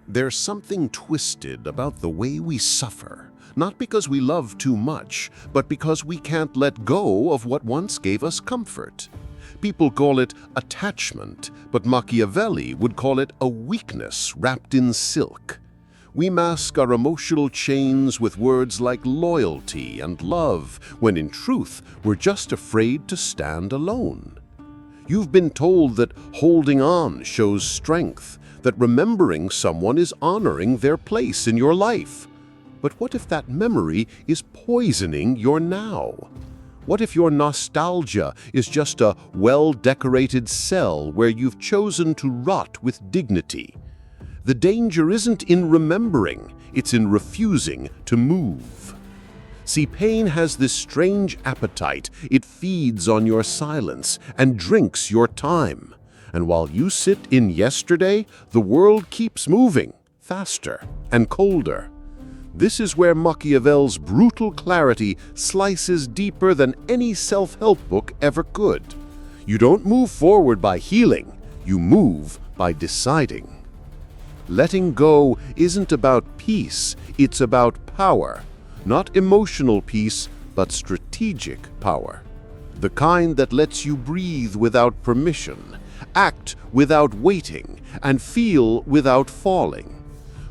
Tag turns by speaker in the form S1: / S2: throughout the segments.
S1: There's something twisted about the way we suffer, not because we love too much, but because we can't let go of what once gave us comfort. People call it attachment, but Machiavelli would call it a weakness wrapped in silk. We mask our emotional chains with words like loyalty and love, when in truth we're just afraid to stand alone. You've been told that holding on shows strength, that remembering someone is honoring their place in your life. But what if that memory is poisoning your now? What if your nostalgia is just a well-decorated cell where you've chosen to rot with dignity? The danger isn't in remembering, it's in refusing to move. See, pain has this strange appetite. It feeds on your silence and drinks your time. And while you sit in yesterday, the world keeps moving, faster and colder. This is where Machiavelli's brutal clarity slices deeper than any self-help book ever could. You don't move forward by healing, you move by deciding. Letting go isn't about peace, it's about power. Not emotional peace, but strategic power. The kind that lets you breathe without permission, act without waiting, and feel without falling.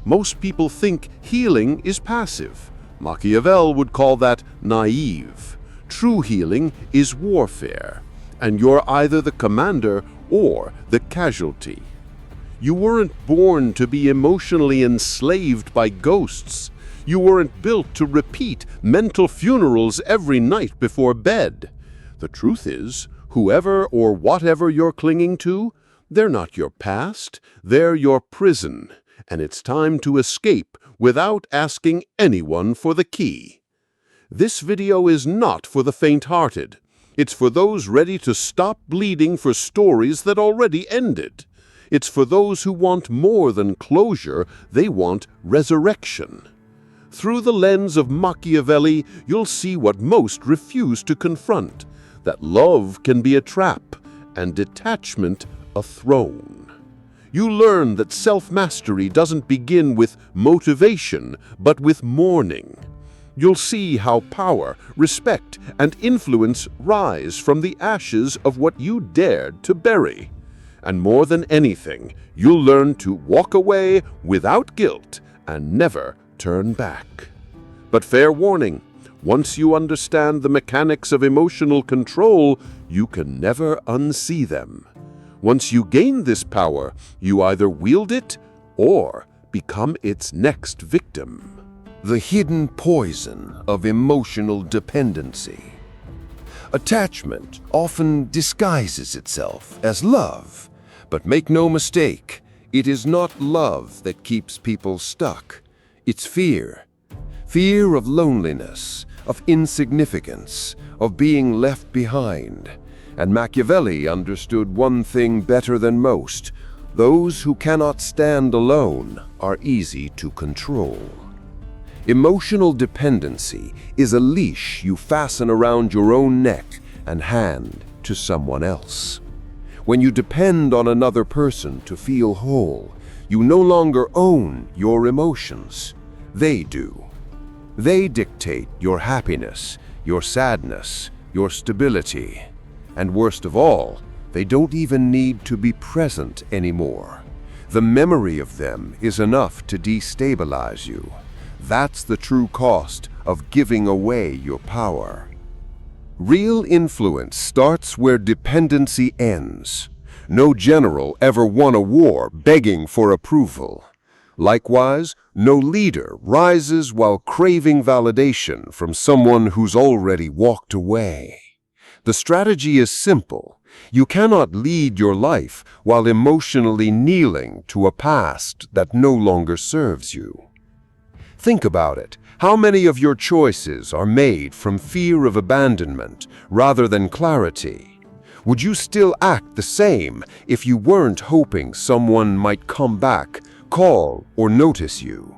S1: Most people think healing is passive. Machiavelli would call that naive. True healing is warfare, and you're either the commander or the casualty. You weren't born to be emotionally enslaved by ghosts. You weren't built to repeat mental funerals every night before bed. The truth is, whoever or whatever you're clinging to, they're not your past, they're your prison, and it's time to escape without asking anyone for the key. This video is not for the faint-hearted. It's for those ready to stop bleeding for stories that already ended. It's for those who want more than closure, they want resurrection. Through the lens of Machiavelli, you'll see what most refuse to confront, that love can be a trap and detachment a throne. You learn that self-mastery doesn't begin with motivation, but with mourning. You'll see how power, respect, and influence rise from the ashes of what you dared to bury. And more than anything, you'll learn to walk away without guilt and never turn back. But fair warning, once you understand the mechanics of emotional control, you can never unsee them. Once you gain this power, you either wield it or become its next victim.
S2: The hidden poison of emotional dependency. Attachment often disguises itself as love, but make no mistake, it is not love that keeps people stuck. It's fear. Fear of loneliness, of insignificance, of being left behind. And Machiavelli understood one thing better than most. Those who cannot stand alone are easy to control. Emotional dependency is a leash you fasten around your own neck and hand to someone else. When you depend on another person to feel whole, you no longer own your emotions. They do. They dictate your happiness, your sadness, your stability. And worst of all, they don't even need to be present anymore. The memory of them is enough to destabilize you. That's the true cost of giving away your power. Real influence starts where dependency ends. No general ever won a war begging for approval. Likewise, no leader rises while craving validation from someone who's already walked away. The strategy is simple. You cannot lead your life while emotionally kneeling to a past that no longer serves you. Think about it. How many of your choices are made from fear of abandonment rather than clarity? Would you still act the same if you weren't hoping someone might come back, call, or notice you?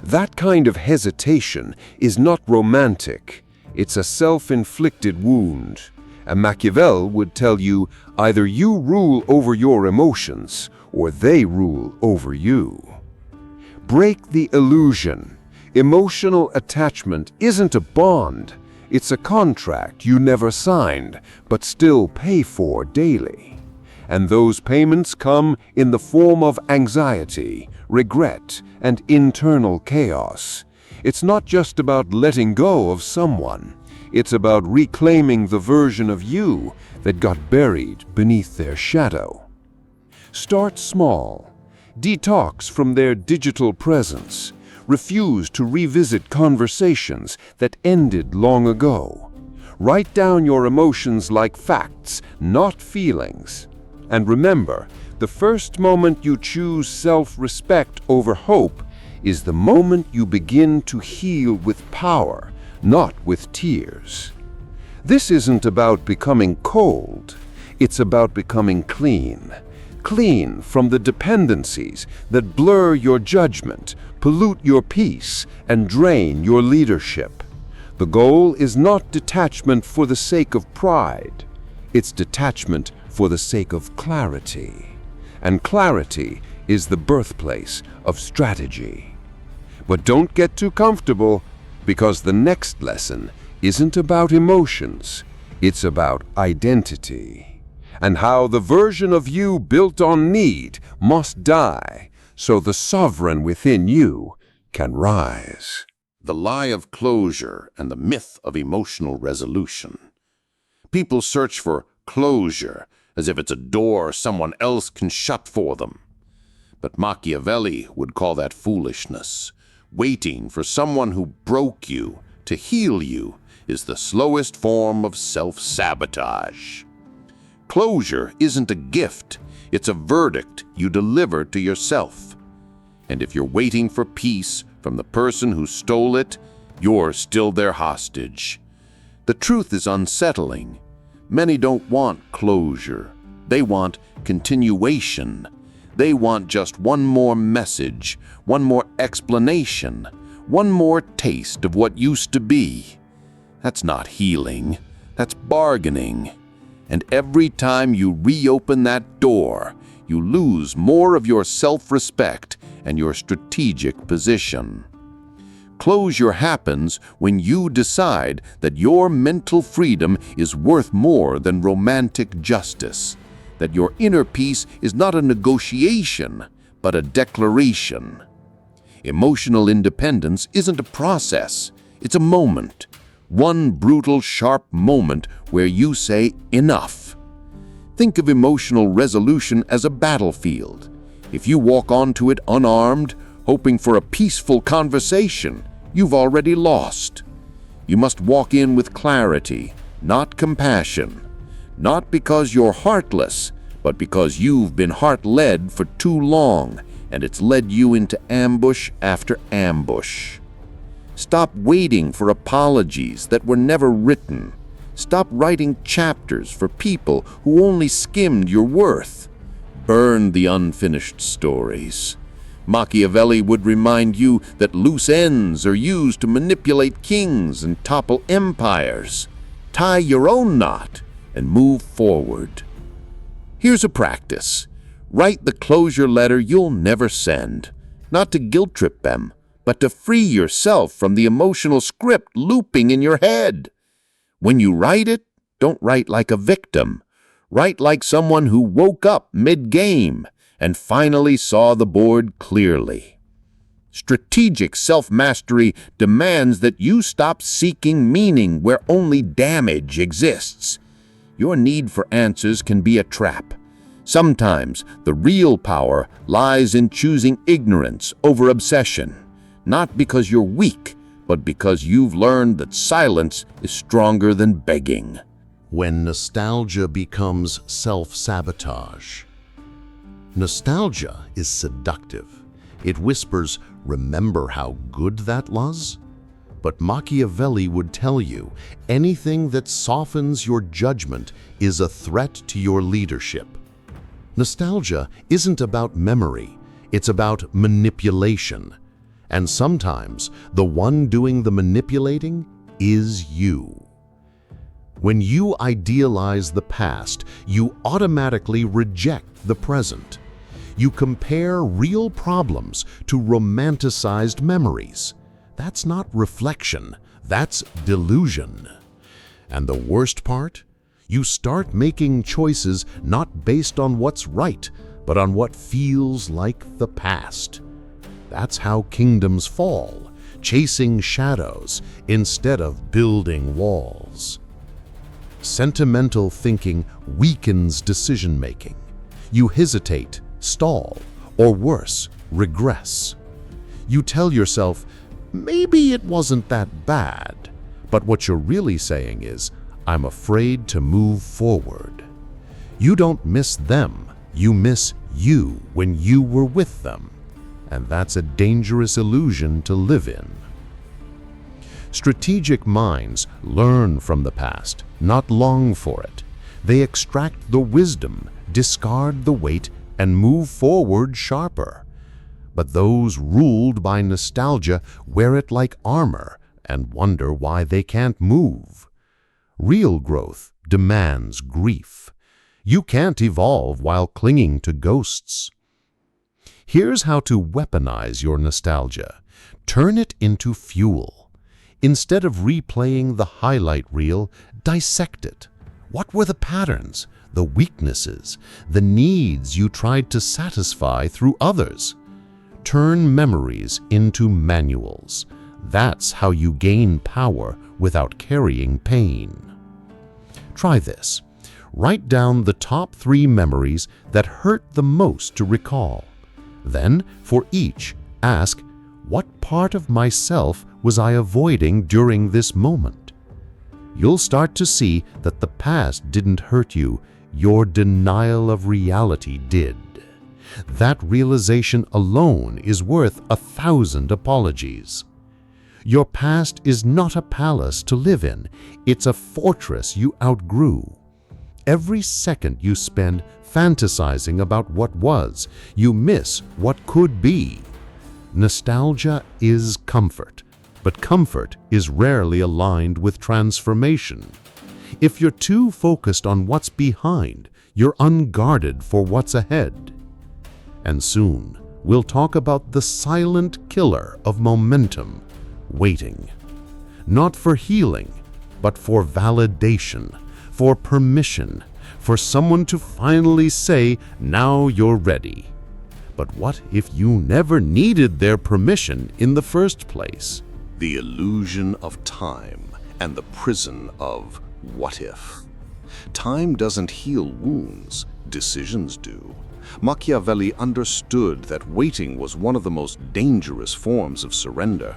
S2: That kind of hesitation is not romantic. It's a self-inflicted wound. And Machiavelli would tell you either you rule over your emotions or they rule over you. Break the illusion. Emotional attachment isn't a bond. It's a contract you never signed, but still pay for daily. And those payments come in the form of anxiety, regret, and internal chaos. It's not just about letting go of someone. It's about reclaiming the version of you that got buried beneath their shadow. Start small. Detox from their digital presence. Refuse to revisit conversations that ended long ago. Write down your emotions like facts, not feelings. And remember, the first moment you choose self-respect over hope is the moment you begin to heal with power, not with tears. This isn't about becoming cold. It's about becoming clean. Clean from the dependencies that blur your judgment, pollute your peace, and drain your leadership. The goal is not detachment for the sake of pride. It's detachment for the sake of clarity. And clarity is the birthplace of strategy. But don't get too comfortable, because the next lesson isn't about emotions. It's about identity. And how the version of you built on need must die, so the sovereign within you can rise.
S1: The lie of closure and the myth of emotional resolution. People search for closure as if it's a door someone else can shut for them. But Machiavelli would call that foolishness. Waiting for someone who broke you to heal you is the slowest form of self-sabotage. Closure isn't a gift, it's a verdict you deliver to yourself. And if you're waiting for peace from the person who stole it, you're still their hostage. The truth is unsettling. Many don't want closure. They want continuation. They want just one more message, one more explanation, one more taste of what used to be. That's not healing. That's bargaining. And every time you reopen that door, you lose more of your self-respect and your strategic position. Closure happens when you decide that your mental freedom is worth more than romantic justice, that your inner peace is not a negotiation, but a declaration. Emotional independence isn't a process, it's a moment. One brutal, sharp moment where you say, enough. Think of emotional resolution as a battlefield. If you walk onto it unarmed, hoping for a peaceful conversation, you've already lost. You must walk in with clarity, not compassion. Not because you're heartless, but because you've been heart-led for too long, and it's led you into ambush after ambush. Stop waiting for apologies that were never written. Stop writing chapters for people who only skimmed your worth. Burn the unfinished stories. Machiavelli would remind you that loose ends are used to manipulate kings and topple empires. Tie your own knot and move forward. Here's a practice. Write the closure letter you'll never send, not to guilt-trip them, but to free yourself from the emotional script looping in your head. When you write it, don't write like a victim. Write like someone who woke up mid-game and finally saw the board clearly. Strategic self-mastery demands that you stop seeking meaning where only damage exists. Your need for answers can be a trap. Sometimes the real power lies in choosing ignorance over obsession. Not because you're weak, but because you've learned that silence is stronger than begging.
S3: When nostalgia becomes self-sabotage. Nostalgia is seductive. It whispers, "Remember how good that was?" But Machiavelli would tell you, anything that softens your judgment is a threat to your leadership. Nostalgia isn't about memory, it's about manipulation. And sometimes the one doing the manipulating is you. When you idealize the past, you automatically reject the present. You compare real problems to romanticized memories. That's not reflection, that's delusion. And the worst part? You start making choices not based on what's right, but on what feels like the past. That's how kingdoms fall, chasing shadows instead of building walls. Sentimental thinking weakens decision-making. You hesitate, stall, or worse, regress. You tell yourself, maybe it wasn't that bad, but what you're really saying is, I'm afraid to move forward. You don't miss them, you miss you when you were with them, and that's a dangerous illusion to live in. Strategic minds learn from the past, not long for it. They extract the wisdom, discard the weight, and move forward sharper. But those ruled by nostalgia wear it like armor and wonder why they can't move. Real growth demands grief. You can't evolve while clinging to ghosts. Here's how to weaponize your nostalgia. Turn it into fuel. Instead of replaying the highlight reel, dissect it. What were the patterns, the weaknesses, the needs you tried to satisfy through others? Turn memories into manuals. That's how you gain power without carrying pain. Try this. Write down the top 3 memories that hurt the most to recall. Then, for each, ask, what part of myself was I avoiding during this moment? You'll start to see that the past didn't hurt you, your denial of reality did. That realization alone is worth 1,000 apologies. Your past is not a palace to live in, it's a fortress you outgrew. Every second you spend fantasizing about what was, you miss what could be. Nostalgia is comfort, but comfort is rarely aligned with transformation. If you're too focused on what's behind, you're unguarded for what's ahead. And soon, we'll talk about the silent killer of momentum, waiting. Not for healing, but for validation, for permission, for someone to finally say, now you're ready. But what if you never needed their permission in the first place?
S1: The illusion of time and the prison of what if. Time doesn't heal wounds, decisions do. Machiavelli understood that waiting was one of the most dangerous forms of surrender.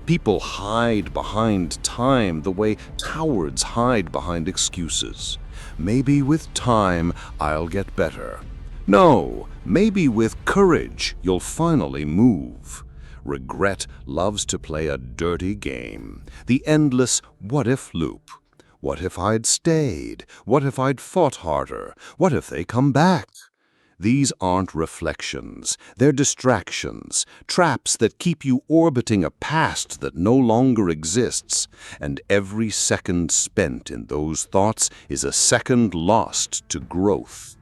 S1: People hide behind time the way cowards hide behind excuses. Maybe with time I'll get better. No, maybe with courage you'll finally move. Regret loves to play a dirty game, the endless what-if loop. What if I'd stayed? What if I'd fought harder? What if they come back? These aren't reflections, they're distractions, traps that keep you orbiting a past that no longer exists, and every second spent in those thoughts is a second lost to growth.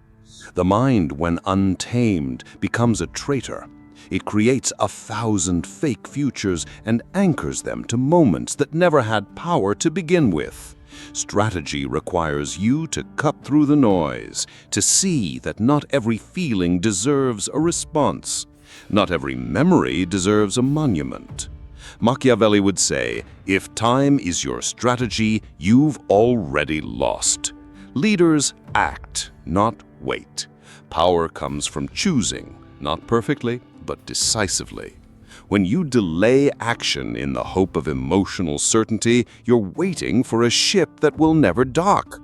S1: The mind, when untamed, becomes a traitor. It creates 1,000 fake futures and anchors them to moments that never had power to begin with. Strategy requires you to cut through the noise, to see that not every feeling deserves a response. Not every memory deserves a monument. Machiavelli would say, if time is your strategy, you've already lost. Leaders act, not wait. Power comes from choosing, not perfectly, but decisively. When you delay action in the hope of emotional certainty, you're waiting for a ship that will never dock.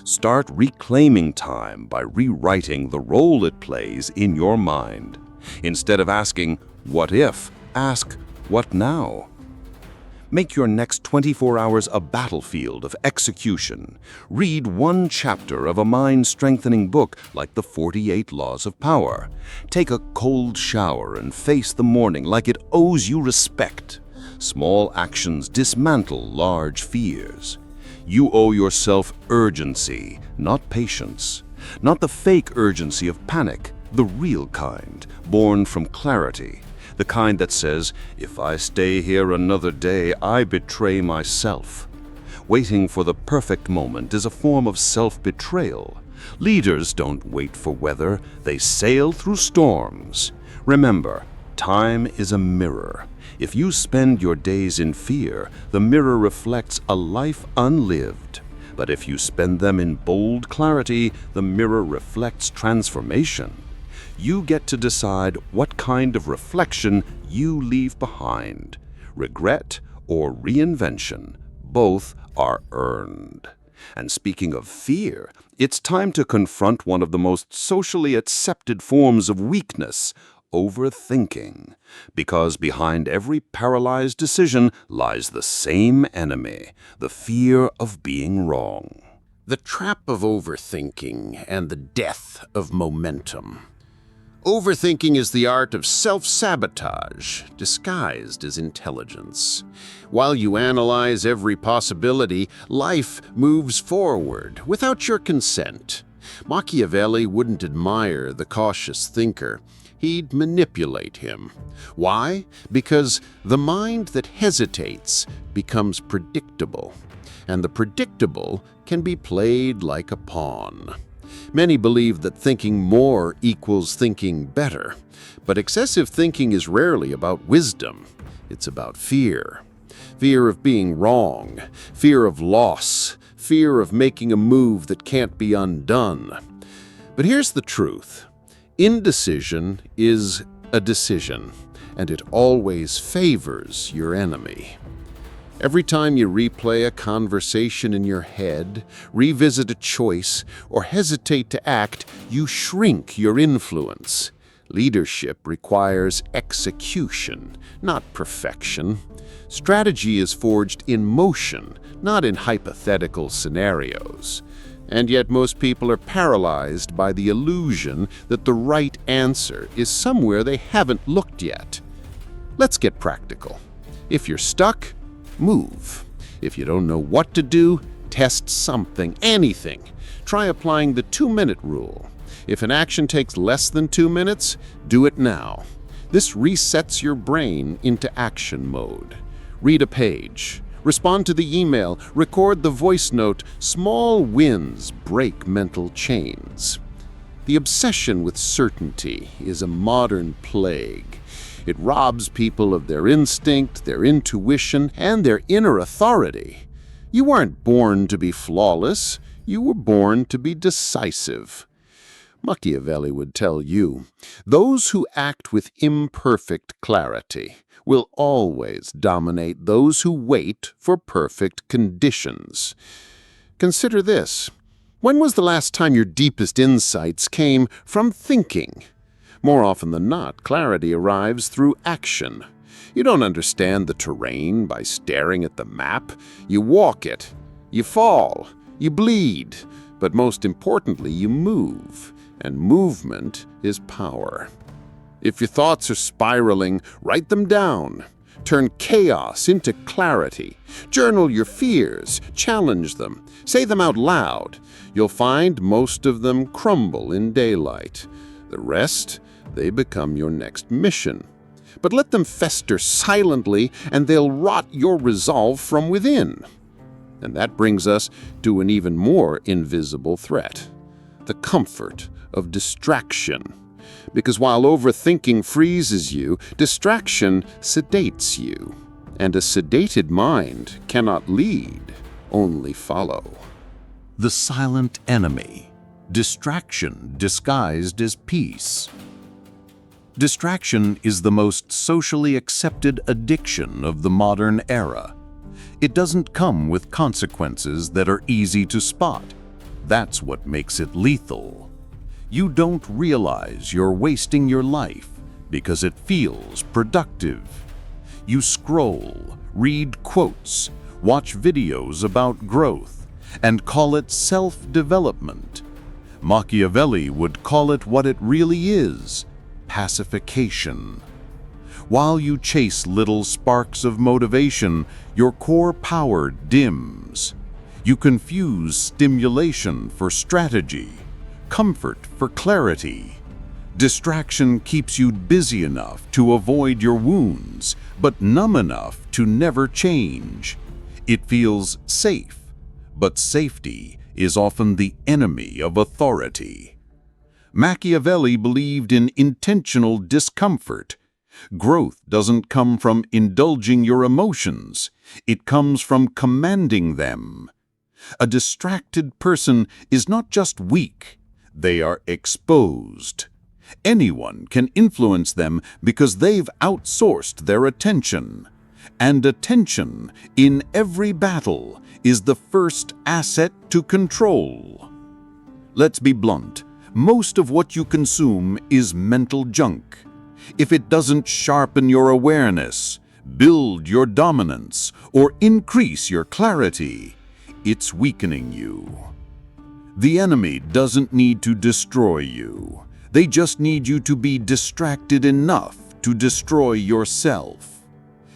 S1: Start reclaiming time by rewriting the role it plays in your mind. Instead of asking, what if, ask, what now? Make your next 24 hours a battlefield of execution. Read one chapter of a mind-strengthening book like The 48 Laws of Power. Take a cold shower and face the morning like it owes you respect. Small actions dismantle large fears. You owe yourself urgency, not patience. Not the fake urgency of panic,
S4: The real kind, born from clarity. The kind that says, if I stay here another day, I betray myself. Waiting for the perfect moment is a form of self-betrayal. Leaders don't wait for weather, they sail through storms. Remember, time is a mirror. If you spend your days in fear, the mirror reflects a life unlived. But if you spend them in bold clarity, the mirror reflects transformation. You get to decide what kind of reflection you leave behind. Regret or reinvention, both are earned. And speaking of fear, it's time to confront one of the most socially accepted forms of weakness, overthinking. Because behind every paralyzed decision lies the same enemy, the fear of being wrong.
S1: The trap of overthinking and the death of momentum. Overthinking is the art of self-sabotage, disguised as intelligence. While you analyze every possibility, life moves forward without your consent. Machiavelli wouldn't admire the cautious thinker. He'd manipulate him. Why? Because the mind that hesitates becomes predictable, and the predictable can be played like a pawn. Many believe that thinking more equals thinking better, but excessive thinking is rarely about wisdom. It's about fear. Fear of being wrong, fear of loss, fear of making a move that can't be undone. But here's the truth. Indecision is a decision, and it always favors your enemy. Every time you replay a conversation in your head, revisit a choice, or hesitate to act, you shrink your influence. Leadership requires execution, not perfection. Strategy is forged in motion, not in hypothetical scenarios. And yet most people are paralyzed by the illusion that the right answer is somewhere they haven't looked yet. Let's get practical. If you're stuck, move. If you don't know what to do, test something, anything. Try applying the 2-minute rule. If an action takes less than 2 minutes, do it now. This resets your brain into action mode. Read a page. Respond to the email. Record the voice note. Small wins break mental chains. The obsession with certainty is a modern plague. It robs people of their instinct, their intuition, and their inner authority. You weren't born to be flawless. You were born to be decisive. Machiavelli would tell you, those who act with imperfect clarity will always dominate those who wait for perfect conditions. Consider this. When was the last time your deepest insights came from thinking? More often than not, clarity arrives through action. You don't understand the terrain by staring at the map. You walk it. You fall. You bleed. But most importantly, you move. And movement is power. If your thoughts are spiraling, write them down. Turn chaos into clarity. Journal your fears. Challenge them. Say them out loud. You'll find most of them crumble in daylight. The rest, they become your next mission. But let them fester silently, and they'll rot your resolve from within. And that brings us to an even more invisible threat, the comfort of distraction. Because while overthinking freezes you, distraction sedates you. And a sedated mind cannot lead, only follow.
S3: The silent enemy. Distraction disguised as peace. Distraction is the most socially accepted addiction of the modern era. It doesn't come with consequences that are easy to spot. That's what makes it lethal. You don't realize you're wasting your life because it feels productive. You scroll, read quotes, watch videos about growth, and call it self-development. Machiavelli would call it what it really is: pacification. While you chase little sparks of motivation, your core power dims. You confuse stimulation for strategy, comfort for clarity.
S5: Distraction keeps you busy enough to avoid your wounds, but numb enough to never change. It feels safe, but safety is often the enemy of authority. Machiavelli believed in intentional discomfort. Growth doesn't come from indulging your emotions. It comes from commanding them. A distracted person is not just weak, they are exposed. Anyone can influence them because they've outsourced their attention. And attention, in every battle, is the first asset to control. Let's be blunt. Most of what you consume is mental junk. If it doesn't sharpen your awareness, build your dominance, or increase your clarity, it's weakening you. The enemy doesn't need to destroy you. They just need you to be distracted enough to destroy yourself.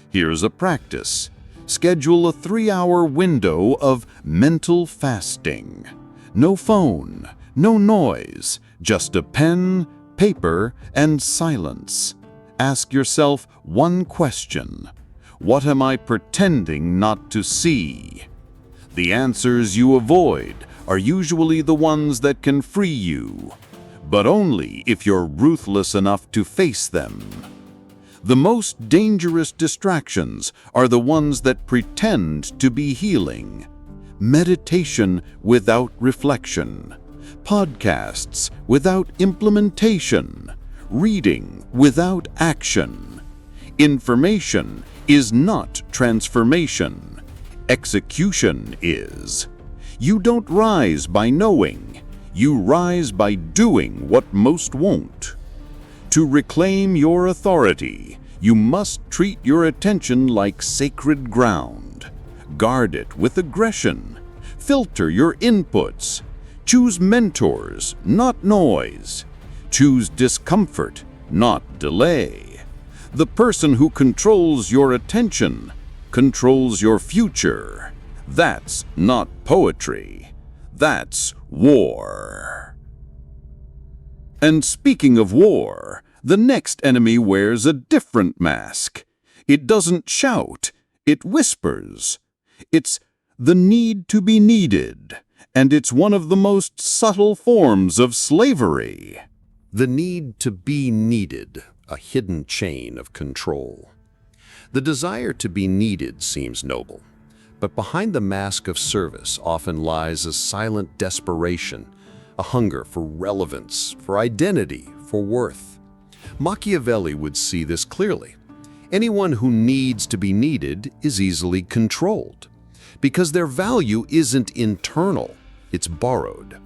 S5: Here's a practice. Schedule a 3-hour window of mental fasting. No phone, no noise, just a pen, paper, and silence. Ask yourself one question. What am I pretending not to see? The answers you avoid are usually the ones that can free you, but only if you're ruthless enough to face them. The most dangerous distractions are the ones that pretend to be healing. Meditation without reflection, podcasts without implementation, reading without action. Information is not transformation. Execution is. You don't rise by knowing. You rise by doing what most won't. To reclaim your authority, you must treat your attention like sacred ground. Guard it with aggression. Filter your inputs. Choose mentors, not noise. Choose discomfort, not delay. The person who controls your attention controls your future. That's not poetry. That's war. And speaking of war, the next enemy wears a different mask. It doesn't shout, it whispers. It's the need to be needed, and it's one of the most subtle forms of slavery.
S3: The need to be needed, a hidden chain of control. The desire to be needed seems noble, but behind the mask of service often lies a silent desperation, a hunger for relevance, for identity, for worth. Machiavelli would see this clearly. Anyone who needs to be needed is easily controlled, because their value isn't internal, it's borrowed.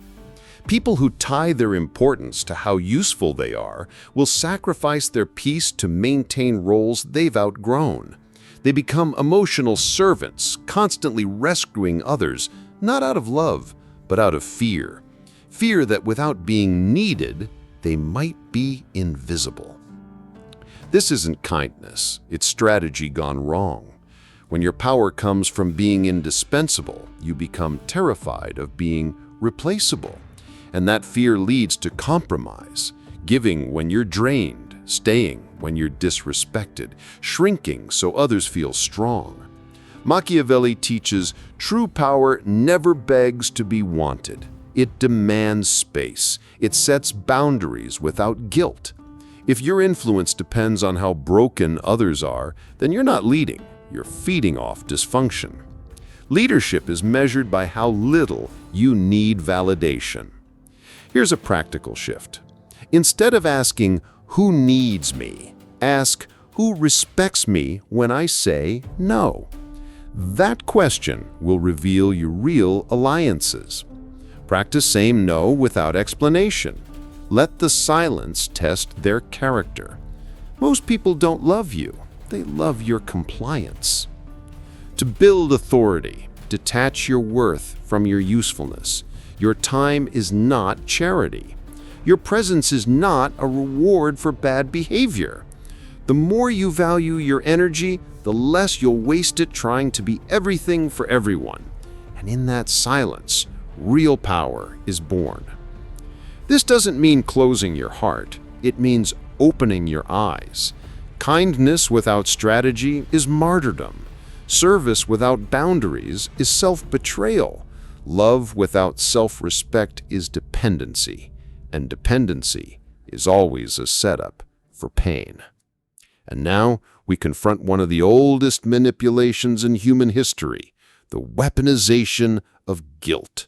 S3: People who tie their importance to how useful they are will sacrifice their peace to maintain roles they've outgrown. They become emotional servants, constantly rescuing others, not out of love, but out of fear. Fear that without being needed, they might be invisible. This isn't kindness, it's strategy gone wrong. When your power comes from being indispensable, you become terrified of being replaceable. And that fear leads to compromise, giving when you're drained, staying when you're disrespected, shrinking so others feel strong. Machiavelli teaches true power never begs to be wanted. It demands space. It sets boundaries without guilt. If your influence depends on how broken others are, then you're not leading, you're feeding off dysfunction. Leadership is measured by how little you need validation. Here's a practical shift. Instead of asking, "Who needs me?" ask, "Who respects me when I say no?" That question will reveal your real alliances. Practice saying no without explanation. Let the silence test their character. Most people don't love you. They love your compliance. To build authority, detach your worth from your usefulness. Your time is not charity. Your presence is not a reward for bad behavior. The more you value your energy, the less you'll waste it trying to be everything for everyone. And in that silence, real power is born. This doesn't mean closing your heart.
S2: It means opening your eyes. Kindness without strategy is martyrdom. Service without boundaries is self-betrayal. Love without self-respect is dependency. And dependency is always a setup for pain. And now we confront one of the oldest manipulations in human history, the weaponization of guilt.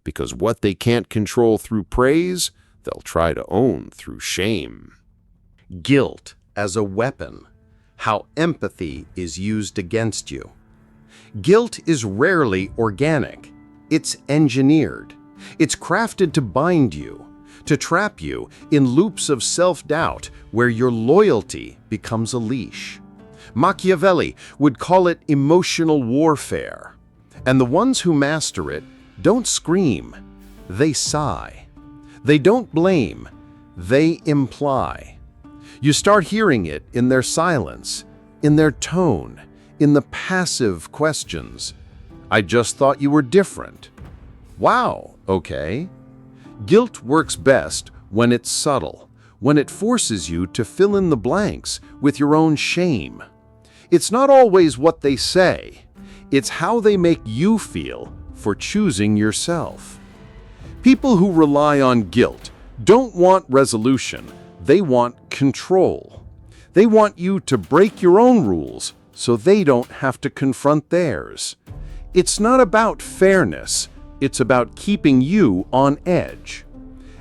S2: Because what they can't control through praise, they'll try to own through shame.
S3: Guilt as a weapon. How empathy is used against you. Guilt is rarely organic. It's engineered. It's crafted to bind you, to trap you in loops of self-doubt where your loyalty becomes a leash. Machiavelli would call it emotional warfare. And the ones who master it don't scream, they sigh. They don't blame, they imply. You start hearing it in their silence, in their tone, in the passive questions. I just thought you were different. Wow, okay. Guilt works best when it's subtle, when it forces you to fill in the blanks with your own shame. It's not always what they say, it's how they make you feel for choosing yourself. People who rely on guilt don't want resolution, they want control. They want you to break your own rules so they don't have to confront theirs. It's not about fairness, it's about keeping you on edge.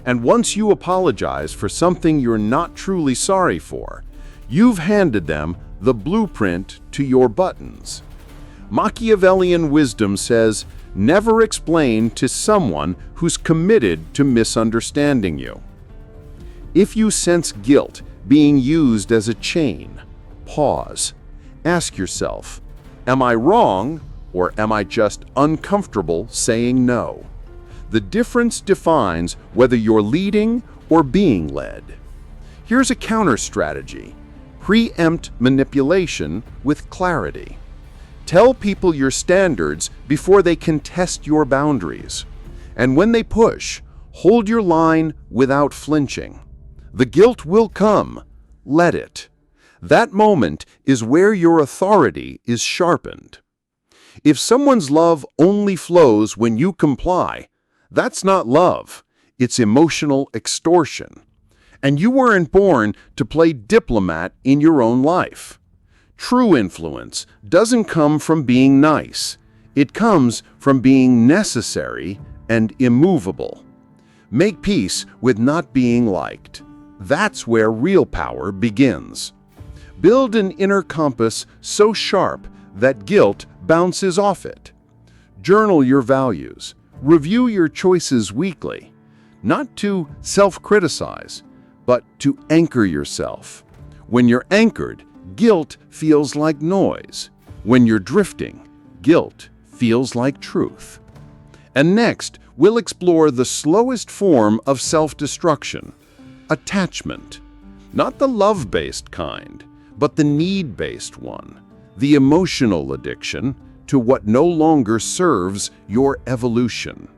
S3: And once you apologize for something you're not truly sorry for, you've handed them the blueprint to your buttons. Machiavellian wisdom says, never explain to someone who's committed to misunderstanding you. If you sense guilt being used as a chain, pause. Ask yourself, am I wrong or am I just uncomfortable saying no? The difference defines whether you're leading or being led. Here's a counter strategy. Preempt manipulation with clarity. Tell people your standards before they can test your boundaries. And when they push, hold your line without flinching. The guilt will come. Let it. That moment is where your authority is sharpened. If someone's love only flows when you comply, that's not love. It's emotional extortion. And you weren't born to play diplomat in your own life. True influence doesn't come from being nice. It comes from being necessary and immovable. Make peace with not being liked. That's where real power begins. Build an inner compass so sharp that guilt bounces off it. Journal your values. Review your choices weekly, not to self-criticize, but to anchor yourself. When you're anchored, guilt feels like noise. When you're drifting, guilt feels like truth. And next, we'll explore the slowest form of self-destruction, attachment. Not the love-based kind, but the need-based one, the emotional addiction to what no longer serves your evolution.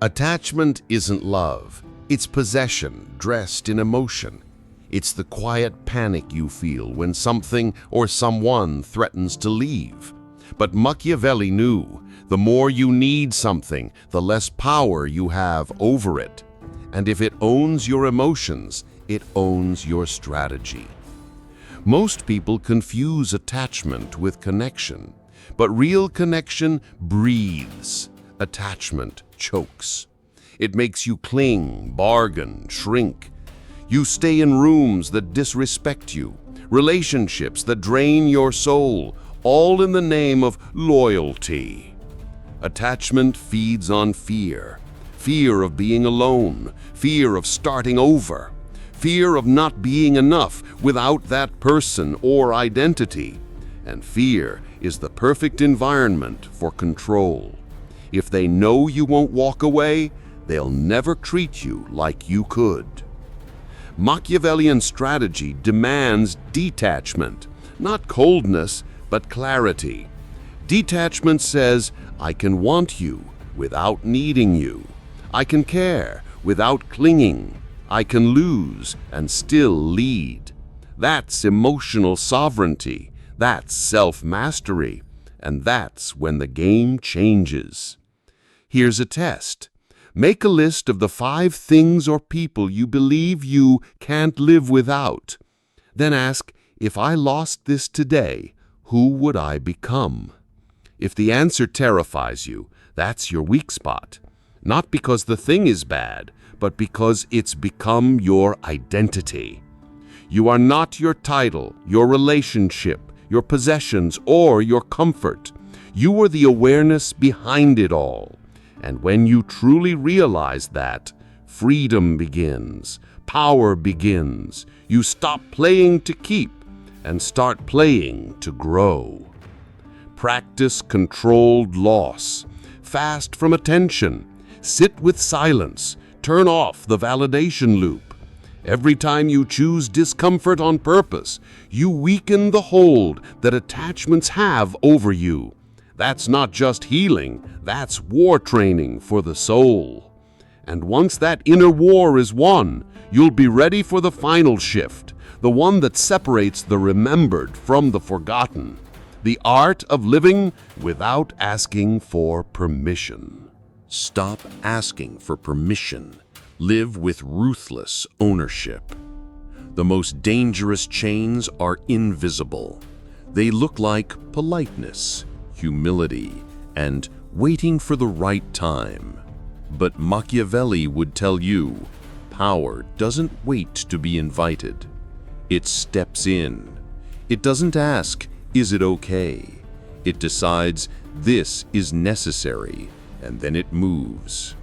S3: Attachment isn't love. It's possession dressed in emotion. It's the quiet panic you feel when something or someone threatens to leave. But Machiavelli knew the more you need something, the less power you have over it. And if it owns your emotions, it owns your strategy. Most people confuse attachment with connection, but real connection breathes. Attachment chokes. It makes you cling, bargain, shrink. You stay in rooms that disrespect you, relationships that drain your soul, all in the name of loyalty. Attachment feeds on fear. Fear of being alone, fear of starting over, fear of not being enough without that person or identity. And fear is the perfect environment for control. If they know you won't walk away, they'll never treat you like you could. Machiavellian strategy demands detachment, not coldness, but clarity. Detachment says, I can want you without needing you. I can care without clinging.
S4: I can lose and still lead. That's emotional sovereignty. That's self-mastery. And that's when the game changes. Here's a test. Make a list of the 5 things or people you believe you can't live without. Then ask, if I lost this today, who would I become? If the answer terrifies you, that's your weak spot. Not because the thing is bad, but because it's become your identity. You are not your title, your relationship, your possessions, or your comfort. You are the awareness behind it all. And when you truly realize that, freedom begins, power begins. You stop playing to keep and start playing to grow. Practice controlled loss. Fast from attention. Sit with silence. Turn off the validation loop. Every time you choose discomfort on purpose, you weaken the hold that attachments have over you. That's not just healing, that's war training for the soul. And once that inner war is won, you'll be ready for the final shift, the one that separates the remembered from the forgotten, the art of living without asking for permission.
S1: Stop asking for permission. Live with ruthless ownership. The most dangerous chains are invisible. They look like politeness, humility, and waiting for the right time. But Machiavelli would tell you, power doesn't wait to be invited. It steps in. It doesn't ask, is it okay? It decides, this is necessary, and then it moves.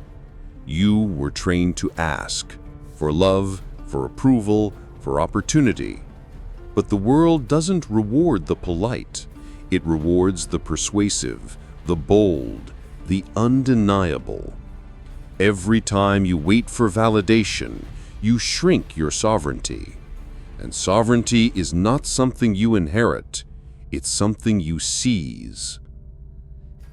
S1: You were trained to ask, for love, for approval, for opportunity. But the world doesn't reward the polite. It rewards the persuasive, the bold, the undeniable. Every time you wait for validation, you shrink your sovereignty. And sovereignty is not something you inherit, it's something you seize.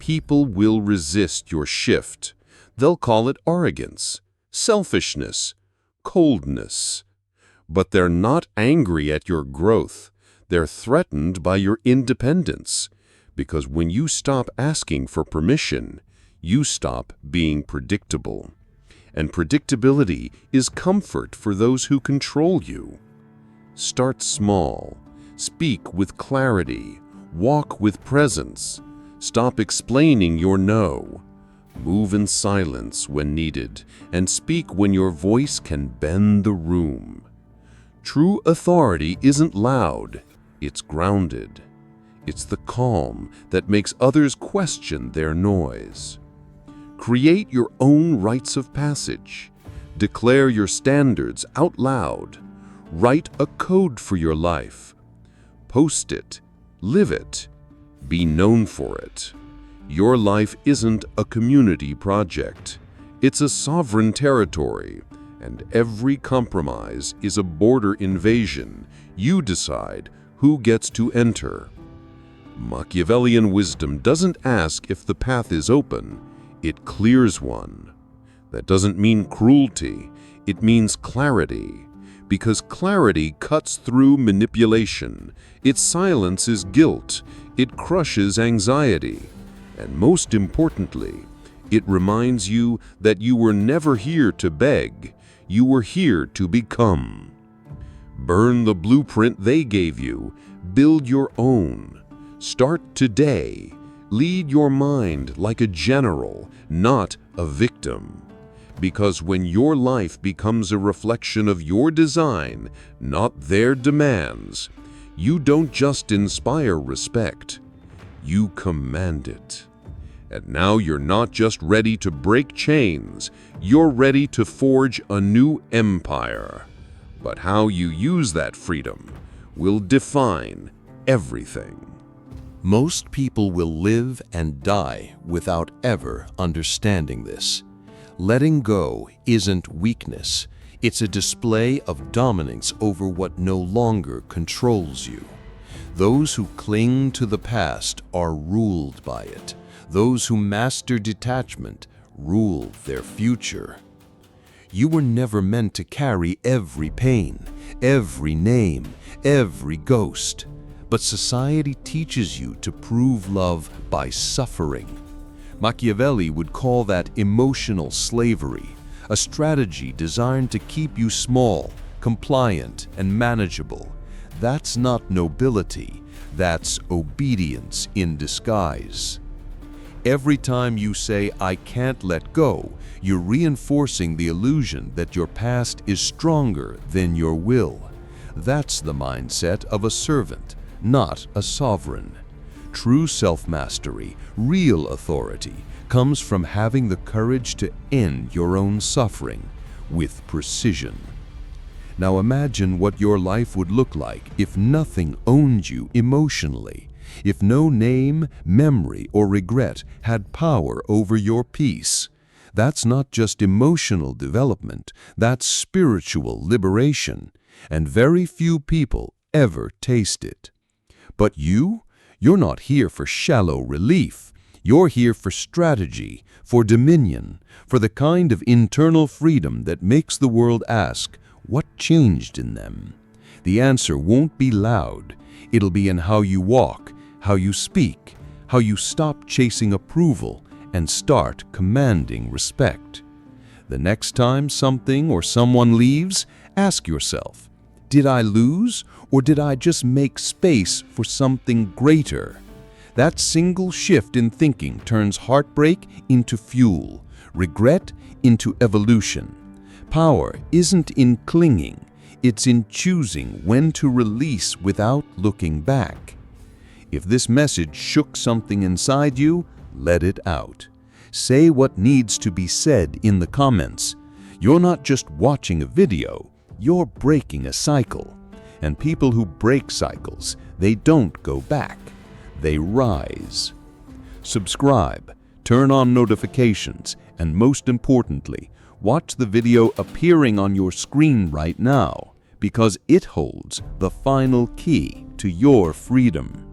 S1: People will resist your shift. They'll call it arrogance, selfishness, coldness. But they're not angry at your growth. They're threatened by your independence, because when you stop asking for permission, you stop being predictable. And predictability is comfort for those who control you. Start small. Speak with clarity. Walk with presence. Stop explaining your no. Move in silence when needed, and speak when your voice can bend the room. True authority isn't loud. It's grounded. It's the calm that makes others question their noise. Create your own rites of passage. Declare your standards out loud. Write a code for your life. Post it. Live it. Be known for it. Your life isn't a community project. It's a sovereign territory, and every compromise is a border invasion. You decide who gets to enter. Machiavellian wisdom doesn't ask if the path is open, it clears one. That doesn't mean cruelty, it means clarity. Because clarity cuts through manipulation. Its silence is guilt. It crushes anxiety. And most importantly, it reminds you that you were never here to beg. You were here to become. Burn the blueprint they gave you. Build your own. Start today. Lead your mind like a general, not a victim. Because when your life becomes a reflection of your design, not their demands, you don't just inspire respect, you command it. And now you're not just ready to break chains, you're ready to forge a new empire. But how you use that freedom will define everything.
S3: Most people will live and die without ever understanding this. Letting go isn't weakness. It's a display of dominance over what no longer controls you. Those who cling to the past are ruled by it. Those who master detachment rule their future.
S2: You were never meant to carry every pain, every name, every ghost. But society teaches you to prove love by suffering. Machiavelli would call that emotional slavery, a strategy designed to keep you small, compliant, and manageable. That's not nobility, that's obedience in disguise. Every time you say, "I can't let go," you're reinforcing the illusion that your past is stronger than your will. That's the mindset of a servant, not a sovereign. True self-mastery, real authority, comes from having the courage to end your own suffering with precision. Now imagine what your life would look like if nothing owned you emotionally, if no name, memory, or regret had power over your peace. That's not just emotional development, that's spiritual liberation, and very few people ever taste it. But you're not here for shallow relief. You're here for strategy, for dominion, for the kind of internal freedom that makes the world ask, what changed in them? The answer won't be loud. It'll be in how you walk, how you speak, how you stop chasing approval and start commanding respect. The next time something or someone leaves, ask yourself, did I lose, or did I just make space for something greater? That single shift in thinking turns heartbreak into fuel, regret into evolution. Power isn't in clinging, it's in choosing when to release without looking back. If this message shook something inside you, let it out. Say what needs to be said in the comments. You're not just watching a video, you're breaking a cycle. And people who break cycles, they don't go back, they rise. Subscribe, turn on notifications, and most importantly, watch the video appearing on your screen right now, because it holds the final key to your freedom.